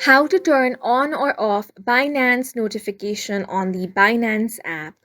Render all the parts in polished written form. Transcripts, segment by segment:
How to turn on or off Binance notification on the Binance app.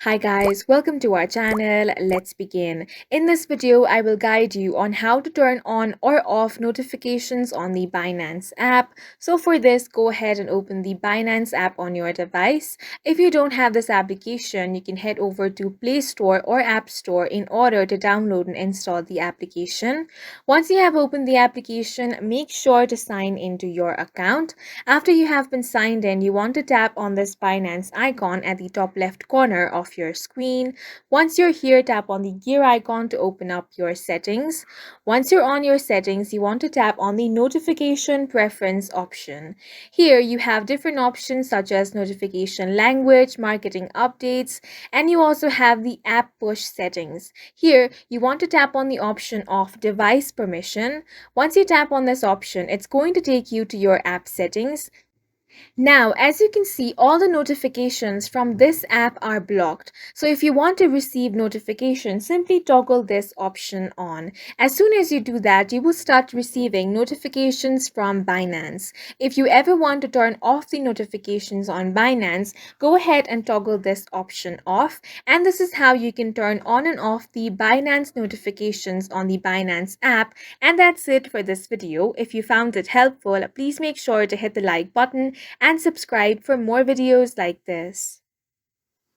Hi guys, welcome to our channel. Let's begin. In this video, I will guide you on how to turn on or off notifications on the Binance app. So for this, go ahead and open the Binance app on your device. If you don't have this application, you can head over to Play Store or App Store in order to download and install the application. Once you have opened the application, make sure to sign into your account. After you have been signed in, you want to tap on this Binance icon at the top left corner of your screen. Once you're here, tap on the gear icon to open up your settings. Once you're on your settings, you want to tap on the notification preference option. Here you have different options such as notification language, marketing updates, and you also have the app push settings. Here you want to tap on the option of device permission. Once you tap on this option, it's going to take you to your app settings. Now, as you can see, all the notifications from this app are blocked. So if you want to receive notifications, simply toggle this option on. As soon as you do that, you will start receiving notifications from Binance. If you ever want to turn off the notifications on Binance, go ahead and toggle this option off. And this is how you can turn on and off the Binance notifications on the Binance app. And that's it for this video. If you found it helpful, please make sure to hit the like button and subscribe for more videos like this.